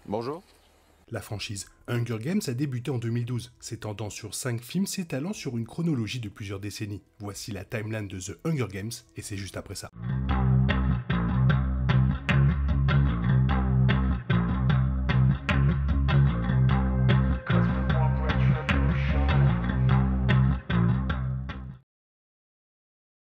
Bonjour. La franchise Hunger Games a débuté en 2012, s'étendant sur 5 films s'étalant sur une chronologie de plusieurs décennies. Voici la timeline de The Hunger Games, et c'est juste après ça.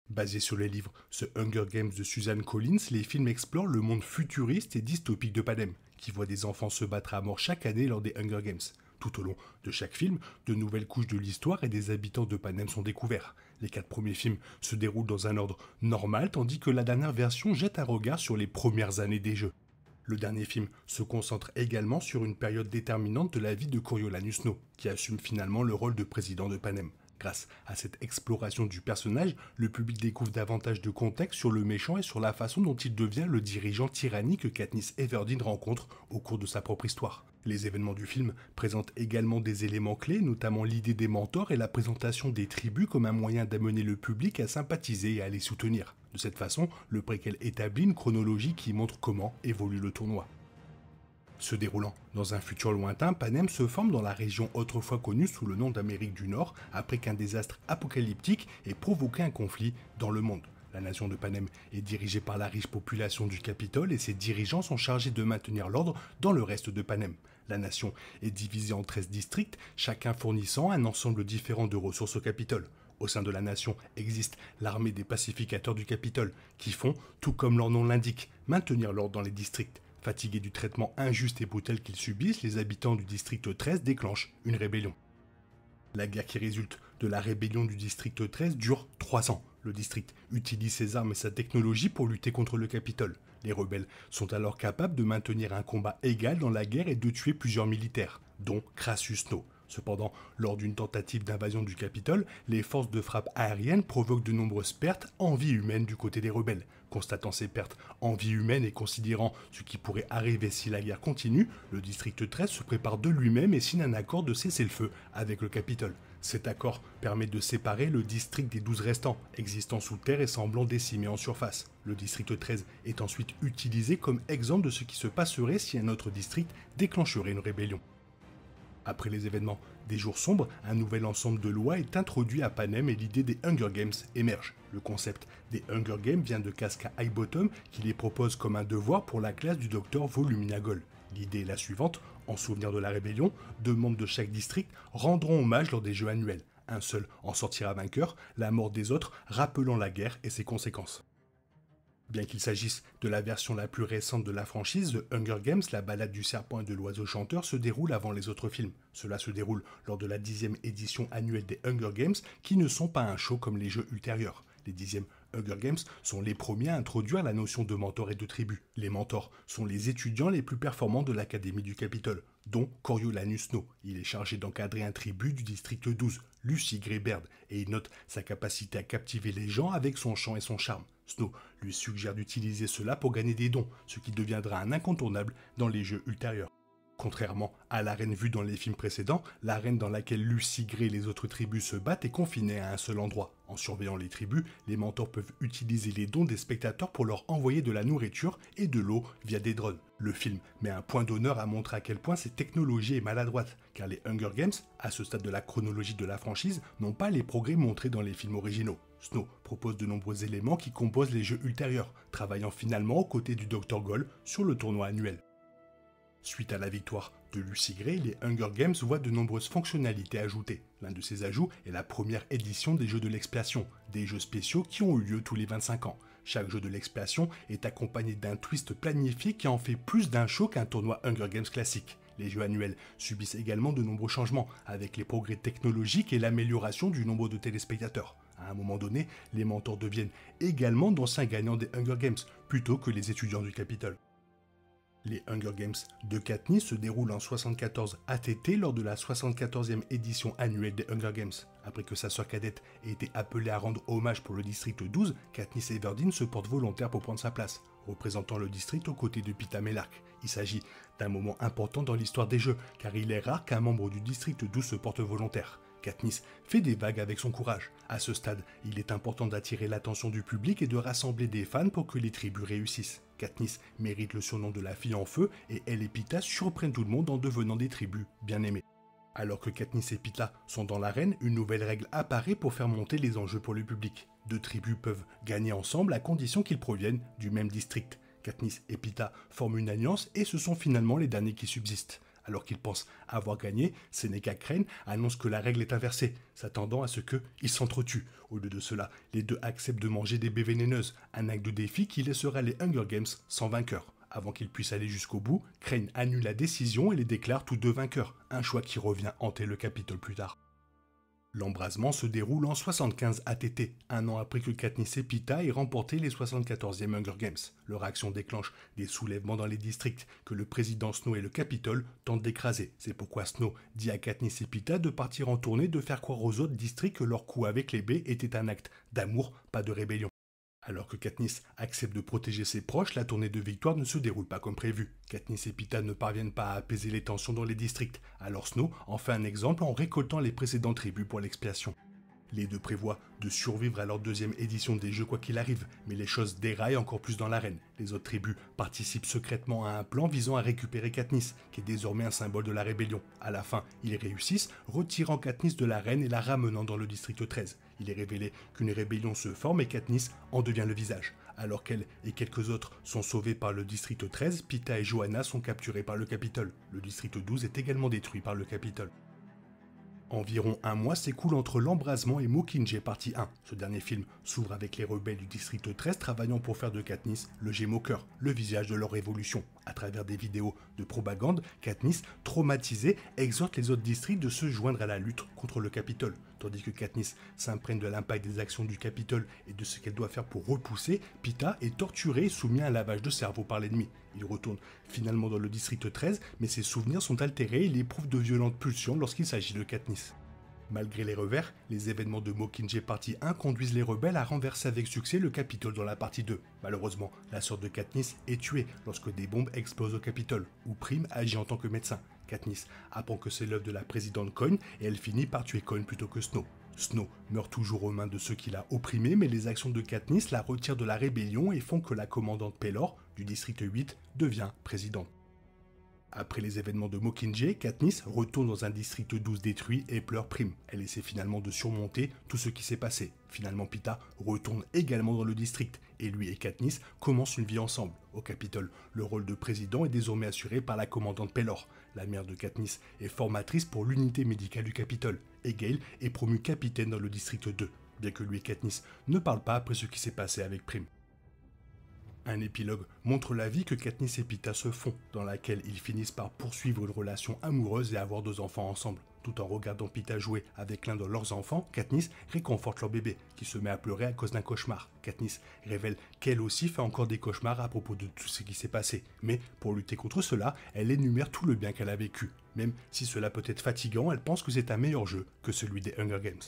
Basé sur les livres The Hunger Games de Suzanne Collins, les films explorent le monde futuriste et dystopique de Panem, qui voit des enfants se battre à mort chaque année lors des Hunger Games. Tout au long de chaque film, de nouvelles couches de l'histoire et des habitants de Panem sont découverts. Les 4 premiers films se déroulent dans un ordre normal, tandis que la dernière version jette un regard sur les premières années des jeux. Le dernier film se concentre également sur une période déterminante de la vie de Coriolanus Snow, qui assume finalement le rôle de président de Panem. Grâce à cette exploration du personnage, le public découvre davantage de contexte sur le méchant et sur la façon dont il devient le dirigeant tyrannique que Katniss Everdeen rencontre au cours de sa propre histoire. Les événements du film présentent également des éléments clés, notamment l'idée des mentors et la présentation des tribus comme un moyen d'amener le public à sympathiser et à les soutenir. De cette façon, le préquel établit une chronologie qui montre comment évolue le tournoi. Se déroulant dans un futur lointain, Panem se forme dans la région autrefois connue sous le nom d'Amérique du Nord après qu'un désastre apocalyptique ait provoqué un conflit dans le monde. La nation de Panem est dirigée par la riche population du Capitole et ses dirigeants sont chargés de maintenir l'ordre dans le reste de Panem. La nation est divisée en 13 districts, chacun fournissant un ensemble différent de ressources au Capitole. Au sein de la nation existe l'armée des pacificateurs du Capitole, qui font, tout comme leur nom l'indique, maintenir l'ordre dans les districts. Fatigués du traitement injuste et brutal qu'ils subissent, les habitants du district 13 déclenchent une rébellion. La guerre qui résulte de la rébellion du district 13 dure 3 ans. Le district utilise ses armes et sa technologie pour lutter contre le Capitole. Les rebelles sont alors capables de maintenir un combat égal dans la guerre et de tuer plusieurs militaires, dont Crassus Snow. Cependant, lors d'une tentative d'invasion du Capitole, les forces de frappe aérienne provoquent de nombreuses pertes en vie humaine du côté des rebelles. Constatant ces pertes en vie humaine et considérant ce qui pourrait arriver si la guerre continue, le district 13 se prépare de lui-même et signe un accord de cessez-le-feu avec le Capitole. Cet accord permet de séparer le district des 12 restants, existant sous terre et semblant décimés en surface. Le district 13 est ensuite utilisé comme exemple de ce qui se passerait si un autre district déclencherait une rébellion. Après les événements des jours sombres, un nouvel ensemble de lois est introduit à Panem et l'idée des Hunger Games émerge. Le concept des Hunger Games vient de Casca Highbottom qui les propose comme un devoir pour la classe du docteur Volumina Gold. L'idée est la suivante, en souvenir de la rébellion, 2 membres de chaque district rendront hommage lors des jeux annuels. Un seul en sortira vainqueur, la mort des autres rappelant la guerre et ses conséquences. Bien qu'il s'agisse de la version la plus récente de la franchise, The Hunger Games, la balade du serpent et de l'oiseau chanteur se déroule avant les autres films. Cela se déroule lors de la 10e édition annuelle des Hunger Games, qui ne sont pas un show comme les jeux ultérieurs. Les 10e Hunger Games sont les premiers à introduire la notion de mentor et de tribu. Les mentors sont les étudiants les plus performants de l'Académie du Capitole, dont Coriolanus Snow. Il est chargé d'encadrer un tribut du district 12, Lucy Greybeard, et il note sa capacité à captiver les gens avec son chant et son charme. Snow lui suggère d'utiliser cela pour gagner des dons, ce qui deviendra un incontournable dans les jeux ultérieurs. Contrairement à l'arène vue dans les films précédents, l'arène dans laquelle Lucy Gray et les autres tribus se battent est confinée à un seul endroit. En surveillant les tribus, les mentors peuvent utiliser les dons des spectateurs pour leur envoyer de la nourriture et de l'eau via des drones. Le film met un point d'honneur à montrer à quel point cette technologie est maladroite, car les Hunger Games, à ce stade de la chronologie de la franchise, n'ont pas les progrès montrés dans les films originaux. Snow propose de nombreux éléments qui composent les jeux ultérieurs, travaillant finalement aux côtés du Dr Gold sur le tournoi annuel. Suite à la victoire de Lucy Gray, les Hunger Games voient de nombreuses fonctionnalités ajoutées. L'un de ces ajouts est la première édition des Jeux de l'Expiation, des jeux spéciaux qui ont eu lieu tous les 25 ans. Chaque jeu de l'expiation est accompagné d'un twist planifié qui en fait plus d'un show qu'un tournoi Hunger Games classique. Les jeux annuels subissent également de nombreux changements, avec les progrès technologiques et l'amélioration du nombre de téléspectateurs. À un moment donné, les mentors deviennent également d'anciens gagnants des Hunger Games, plutôt que les étudiants du Capitole. Les Hunger Games de Katniss se déroulent en 74 ATT lors de la 74e édition annuelle des Hunger Games. Après que sa sœur cadette ait été appelée à rendre hommage pour le district 12, Katniss Everdeen se porte volontaire pour prendre sa place, représentant le district aux côtés de Peeta Mellark. Il s'agit d'un moment important dans l'histoire des jeux, car il est rare qu'un membre du district 12 se porte volontaire. Katniss fait des vagues avec son courage. À ce stade, il est important d'attirer l'attention du public et de rassembler des fans pour que les tribus réussissent. Katniss mérite le surnom de la fille en feu et elle et Peeta surprennent tout le monde en devenant des tribus bien aimées. Alors que Katniss et Peeta sont dans l'arène, une nouvelle règle apparaît pour faire monter les enjeux pour le public. Deux tribus peuvent gagner ensemble à condition qu'ils proviennent du même district. Katniss et Peeta forment une alliance et ce sont finalement les derniers qui subsistent. Alors qu'ils pensent avoir gagné, Seneca Crane annonce que la règle est inversée, s'attendant à ce qu'ils s'entretuent. Au lieu de cela, les deux acceptent de manger des baies vénéneuses, un acte de défi qui laissera les Hunger Games sans vainqueur. Avant qu'ils puissent aller jusqu'au bout, Crane annule la décision et les déclare tous deux vainqueurs, un choix qui revient hanter le Capitole plus tard. L'embrasement se déroule en 75 ATT, un an après que Katniss et Peeta aient remporté les 74e Hunger Games. Leur action déclenche des soulèvements dans les districts que le président Snow et le Capitole tentent d'écraser. C'est pourquoi Snow dit à Katniss et Peeta de partir en tournée, de faire croire aux autres districts que leur coup avec les baies était un acte d'amour, pas de rébellion. Alors que Katniss accepte de protéger ses proches, la tournée de victoire ne se déroule pas comme prévu. Katniss et Peeta ne parviennent pas à apaiser les tensions dans les districts, alors Snow en fait un exemple en récoltant les précédents tribus pour l'expiation. Les deux prévoient de survivre à leur deuxième édition des Jeux quoi qu'il arrive, mais les choses déraillent encore plus dans l'arène. Les autres tribus participent secrètement à un plan visant à récupérer Katniss, qui est désormais un symbole de la rébellion. À la fin, ils réussissent, retirant Katniss de l'arène et la ramenant dans le district 13. Il est révélé qu'une rébellion se forme et Katniss en devient le visage. Alors qu'elle et quelques autres sont sauvés par le district 13, Peeta et Johanna sont capturés par le Capitole. Le district 12 est également détruit par le Capitole. Environ un mois s'écoule entre l'embrasement et Mockingjay partie 1. Ce dernier film s'ouvre avec les rebelles du district 13 travaillant pour faire de Katniss le Gémeau cœur, le visage de leur révolution. À travers des vidéos de propagande, Katniss, traumatisée, exhorte les autres districts de se joindre à la lutte contre le Capitole. Tandis que Katniss s'imprègne de l'impact des actions du Capitole et de ce qu'elle doit faire pour repousser, Peeta est torturé et soumis à un lavage de cerveau par l'ennemi. Il retourne finalement dans le district 13, mais ses souvenirs sont altérés et il éprouve de violentes pulsions lorsqu'il s'agit de Katniss. Malgré les revers, les événements de Mockingjay partie 1 conduisent les rebelles à renverser avec succès le Capitole dans la partie 2. Malheureusement, la sœur de Katniss est tuée lorsque des bombes explosent au Capitole, où Prim agit en tant que médecin. Katniss apprend que c'est l'œuvre de la présidente Coin et elle finit par tuer Coin plutôt que Snow. Snow meurt toujours aux mains de ceux qui l'a opprimé, mais les actions de Katniss la retirent de la rébellion et font que la commandante Pelor, du district 8, devient présidente. Après les événements de Mockingjay, Katniss retourne dans un district 12 détruit et pleure Prim. Elle essaie finalement de surmonter tout ce qui s'est passé. Finalement, Peeta retourne également dans le district et lui et Katniss commencent une vie ensemble. Au Capitole, le rôle de président est désormais assuré par la commandante Pelor. La mère de Katniss est formatrice pour l'unité médicale du Capitole et Gale est promu capitaine dans le district 2, bien que lui et Katniss ne parlent pas après ce qui s'est passé avec Prim. Un épilogue montre la vie que Katniss et Peeta se font, dans laquelle ils finissent par poursuivre une relation amoureuse et avoir 2 enfants ensemble. Tout en regardant Peeta jouer avec l'un de leurs enfants, Katniss réconforte leur bébé, qui se met à pleurer à cause d'un cauchemar. Katniss révèle qu'elle aussi fait encore des cauchemars à propos de tout ce qui s'est passé, mais pour lutter contre cela, elle énumère tout le bien qu'elle a vécu. Même si cela peut être fatigant, elle pense que c'est un meilleur jeu que celui des Hunger Games.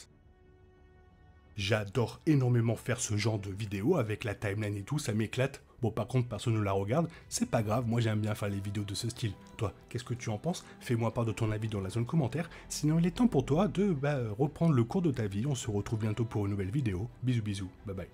J'adore énormément faire ce genre de vidéos avec la timeline et tout, ça m'éclate. Bon, par contre, personne ne la regarde, c'est pas grave, moi j'aime bien faire les vidéos de ce style. Toi, qu'est-ce que tu en penses? Fais-moi part de ton avis dans la zone commentaire. Sinon, il est temps pour toi de reprendre le cours de ta vie. On se retrouve bientôt pour une nouvelle vidéo. Bisous, bisous, bye bye.